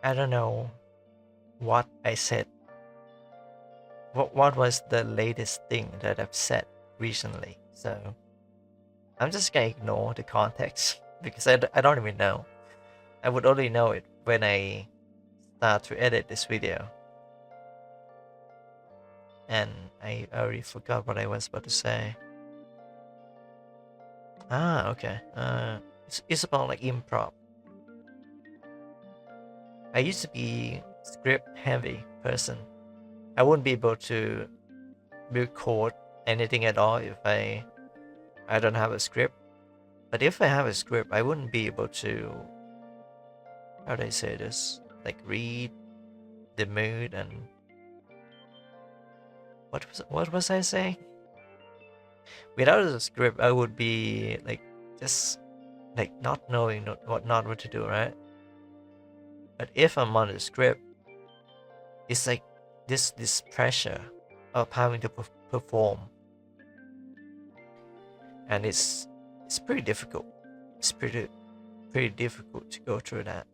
I don't know what I said. What was the latest thing that I've said recently? So I'm just gonna ignore the context because I don't even know. I would only know it when I start to edit this video. And I already forgot what I was about to say. Ah, okay. It's about like improv. I used to be script heavy person. I wouldn't be able to record anything at all if I don't have a script. But if I have a script, I wouldn't be able to, how do I say this? Like read the mood and what was I saying? Without a script, I would be like just like not knowing not what to do, right? But if I'm on the script, it's like this pressure of having to perform, and it's pretty difficult. It's pretty difficult to go through that.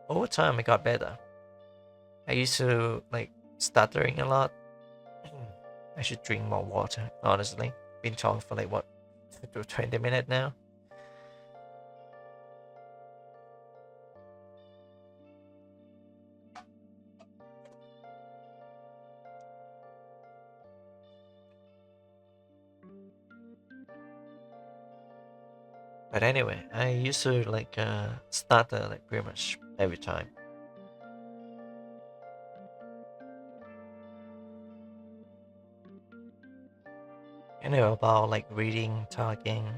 Over time, it got better. I used to like stuttering a lot. I should drink more water. Honestly, been talking for like what 20 minutes now. But anyway, I used to like stutter like pretty much every time. Anyway, about like reading, talking,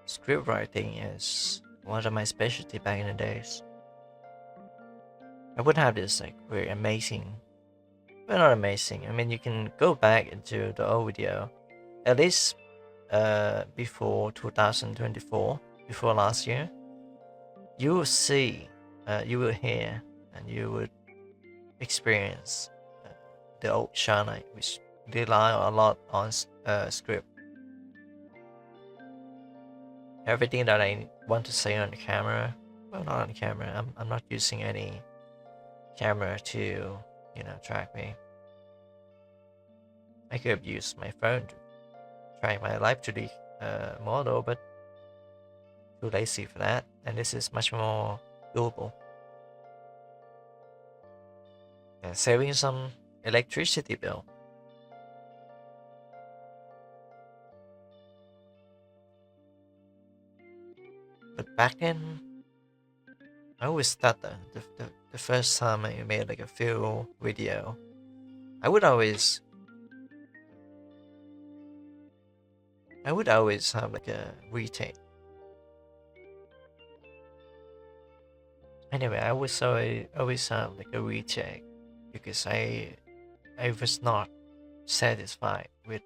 script writing is one of my specialty back in the days. I would have this like very amazing, well not amazing. I mean, you can go back into the old video, at least before 2024, before last year. You will see, you will hear, and you would experience the old YoungNyte, which rely a lot on script. Everything that I want to say on the camera, well, not on the camera. I'm not using any camera to, track me. I could have used my phone to track my live 2D model, but too lazy for that. And this is much more doable. And saving some electricity bill. But back then, I always stutter. The first time I made like a fill video, I would always have like a retake. Anyway, I was always have like a retake because I was not satisfied with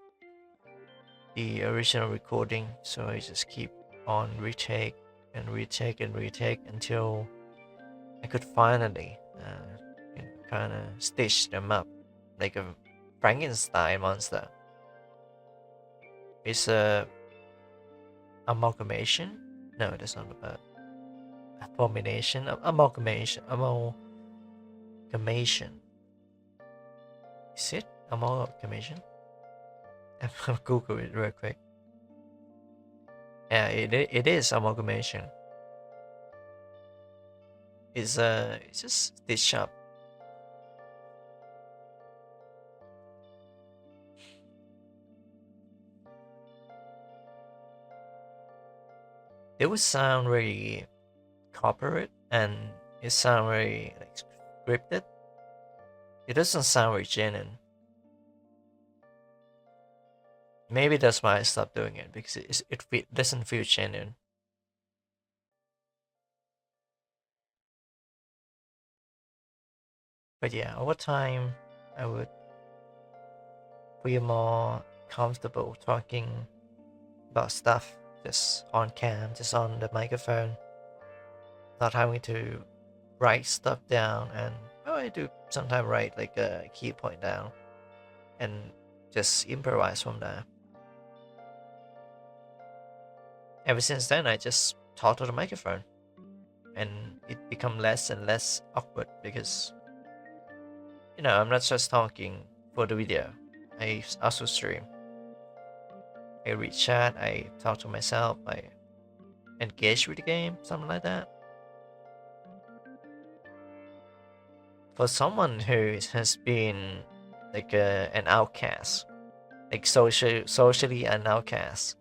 the original recording, so I just keep on retake and retake and retake until I could finally kind of stitch them up like a Frankenstein monster. It's a amalgamation. No, that's not about abomination. Amalgamation. Amalgamation. Is it amalgamation? I'll Google it real quick. Yeah, it is amalgamation. It's just stitch up. It would sound very corporate and it sounds very like scripted. It doesn't sound very genuine. Maybe that's why I stopped doing it, because it doesn't feel genuine. But yeah, over time, I would feel more comfortable talking about stuff just on cam, just on the microphone, not having to write stuff down. And well, I do sometimes write like a key point down and just improvise from there. Ever since then, I just talk to the microphone. and it become less and less awkward because I'm not just talking for the video. I also stream. I read chat. I talk to myself. I engage with the game, something like that. For someone who has been like an outcast, like socially an outcast,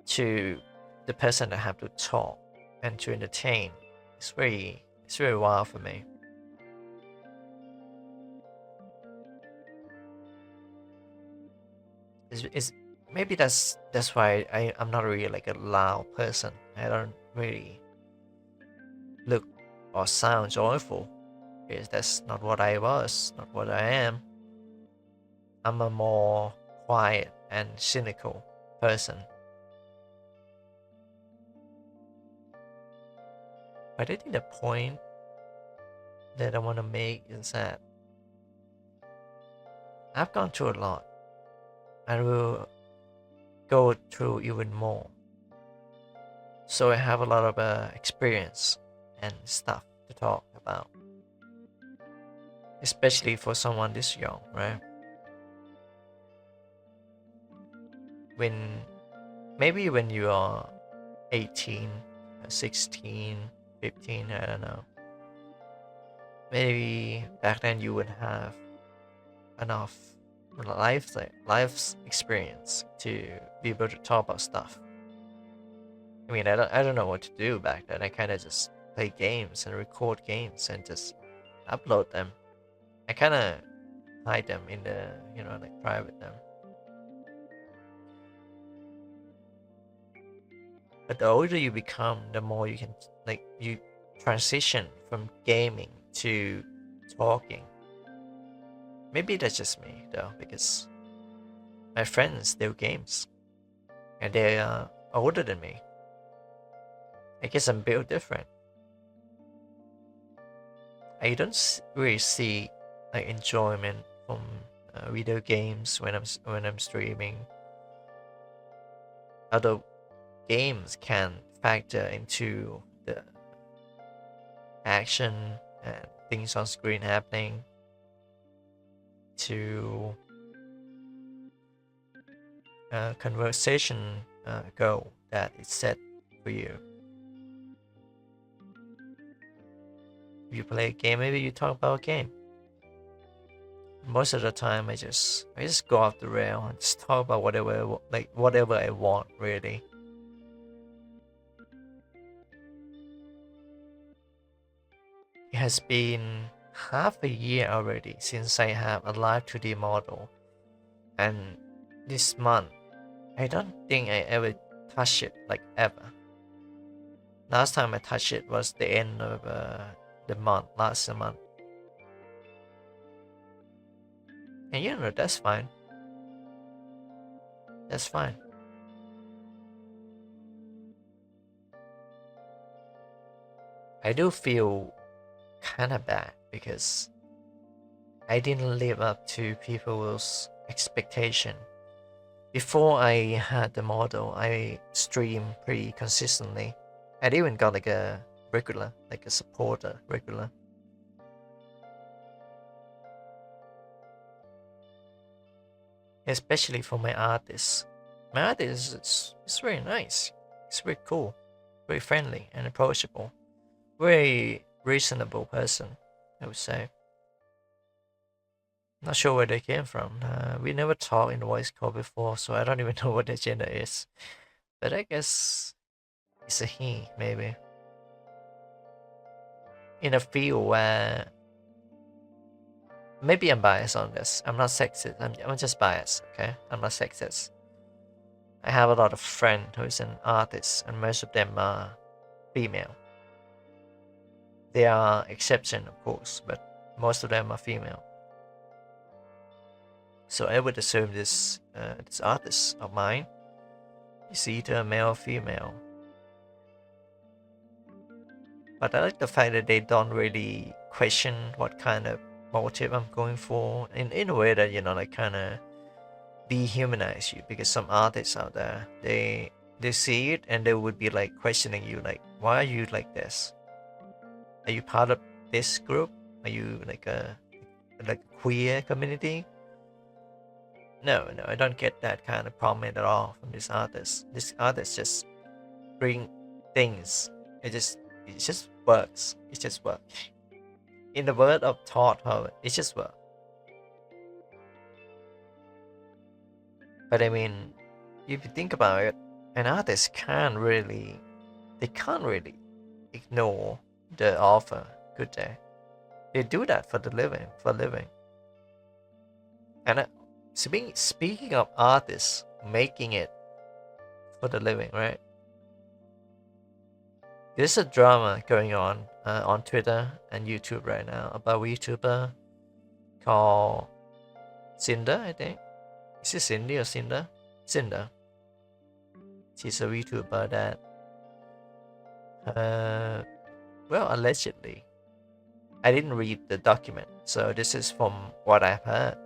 to the person that have to talk and to entertain, it's very wild for me. It's maybe that's why I'm not really like a loud person. I don't really look or sound joyful because that's not what I was, not what I am. I'm a more quiet and cynical person. But I think the point that I want to make is that I've gone through a lot. I will go through even more. So I have a lot of experience and stuff to talk about. Especially for someone this young, right? Maybe when you are 18, 16, 15, I don't know. Maybe back then you would have enough life's experience to be able to talk about stuff. I mean, I don't know what to do back then. I kind of just play games and record games and just upload them. I kind of hide them in the like private them. But the older you become, the more you can you transition from gaming to talking. Maybe that's just me though, because my friends do games and they are older than me. I guess I'm built different. I don't really see like enjoyment from video games when I'm streaming. Although games can factor into the action and things on screen happening to a conversation goal that is set for you. If you play a game, maybe you talk about a game. Most of the time, I just go off the rail and just talk about whatever I want, really. It has been half a year already since I have a live 2D model, and this month, I don't think I ever touched it like ever. Last time I touched it was the end of the month, last month. And that's fine. That's fine. I do feel kind of bad because I didn't live up to people's expectation. Before I had the model, I streamed pretty consistently. I even got like a regular, like a supporter regular. Especially for my artists. My artist is very nice. It's very cool, very friendly and approachable. Very reasonable person, I would say. Not sure where they came from. We never talked in voice call before, so I don't even know what their gender is. But I guess it's a he, maybe. In a field where maybe I'm biased on this. I'm not sexist. I'm just biased. Okay, I'm not sexist. I have a lot of friends who's an artist, and most of them are female. There are exceptions, of course, but most of them are female. So I would assume this artist of mine is either male or female. But I like the fact that they don't really question what kind of motive I'm going for in a way that like kind of dehumanize you, because some artists out there they see it and they would be like questioning you, like, why are you like this? Are you part of this group? Are you like a queer community? No, I don't get that kind of comment at all from this artist. This artist just bring things. It just works. It just works. In the word of Todd Howard, it just works. But I mean, if you think about it, an artist they can't really ignore the offer, could they? They do that for a living. And speaking of artists making it for the living, right? There's a drama going on Twitter and YouTube right now about a YouTuber called Cinder, I think. Is it Cindy or Cinder? Cinder. She's a YouTuber that, well, allegedly. I didn't read the document, so this is from what I've heard.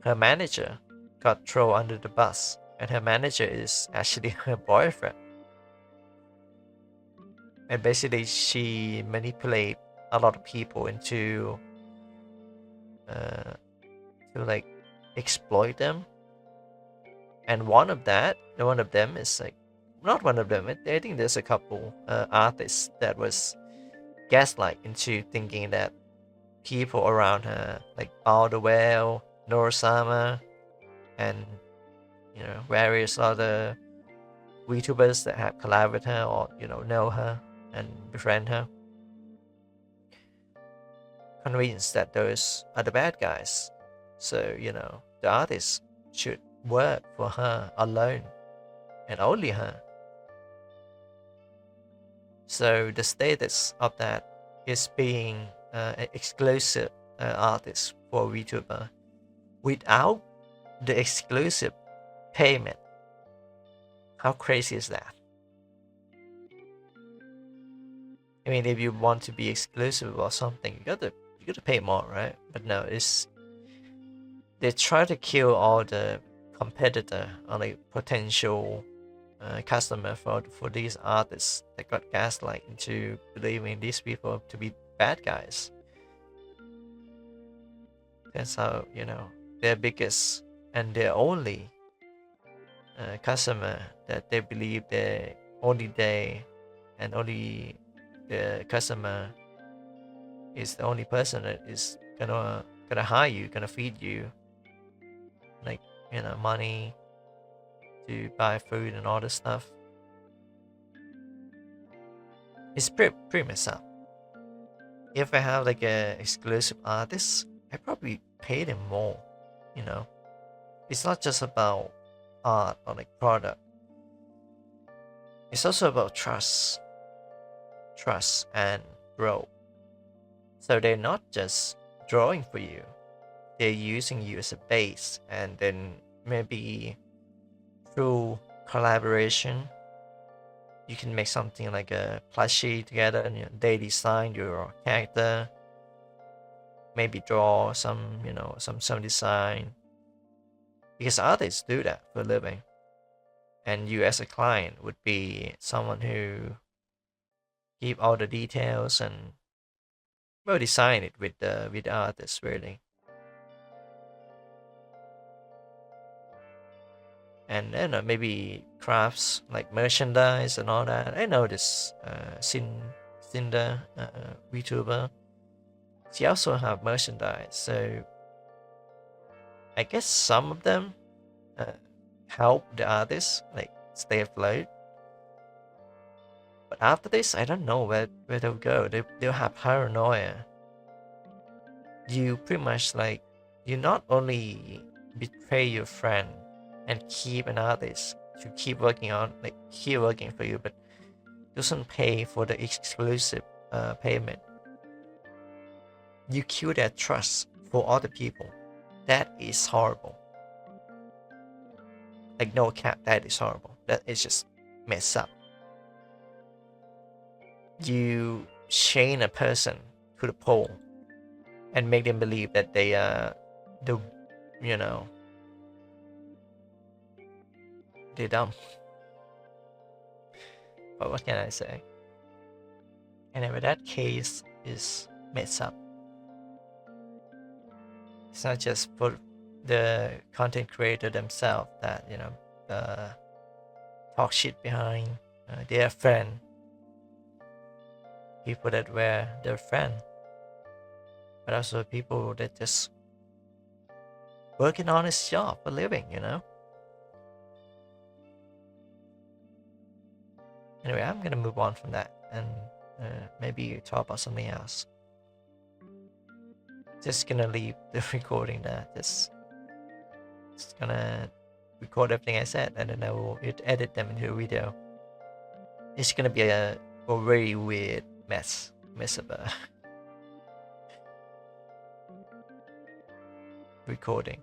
Her manager got thrown under the bus, and her manager is actually her boyfriend. And basically, she manipulated a lot of people into to like exploit them. And one of them is like not one of them. I think there's a couple artists that was gaslight into thinking that people around her, like All the Whale, Norosama, and various other VTubers that have collabed with her or know her and befriend her, convinced that those are the bad guys. So the artist should work for her alone and only her. So the status of that is being an exclusive artist for VTuber without the exclusive payment. How crazy is that? I mean, if you want to be exclusive or something, you gotta pay more, right? But no, they try to kill all the competitor or like potential customer for these artists that got gaslight into believing these people to be bad guys. That's how their biggest and their only customer that they believe only they and only the customer is the only person that is gonna hire you, gonna feed you, like money to buy food and all this stuff. It's pretty messed up. If I have like a exclusive artist, I probably pay them more. It's not just about art or like product. It's also about trust and growth. So they're not just drawing for you, they're using you as a base, and then maybe through collaboration you can make something like a plushie together, and they design your character, maybe draw some some design, because artists do that for a living. And you as a client would be someone who give all the details and well design it with the artist, really. And I don't know, maybe crafts like merchandise and all that. I know this Cinder VTuber. She also have merchandise, so I guess some of them uh, help the artists like stay afloat. But after this, I don't know where they'll go. They'll have paranoia. You pretty much like you not only betray your friend and keep an artist to keep working for you, but doesn't pay for the exclusive payment. You kill their trust for other people. That is horrible. Like no cap, that is horrible. That is just messed up. You chain a person to the pole and make them believe that they are the they're dumb. But what can I say? Anyway, that case is messed up. It's not just for the content creator themselves that talk shit behind their friend, people that were their friend, but also people that just working on his job for living, Anyway, I'm gonna move on from that and maybe talk about something else. Just gonna leave the recording there. Just gonna record everything I said, and then I will edit them into a video. It's gonna be a very weird mess of a recording.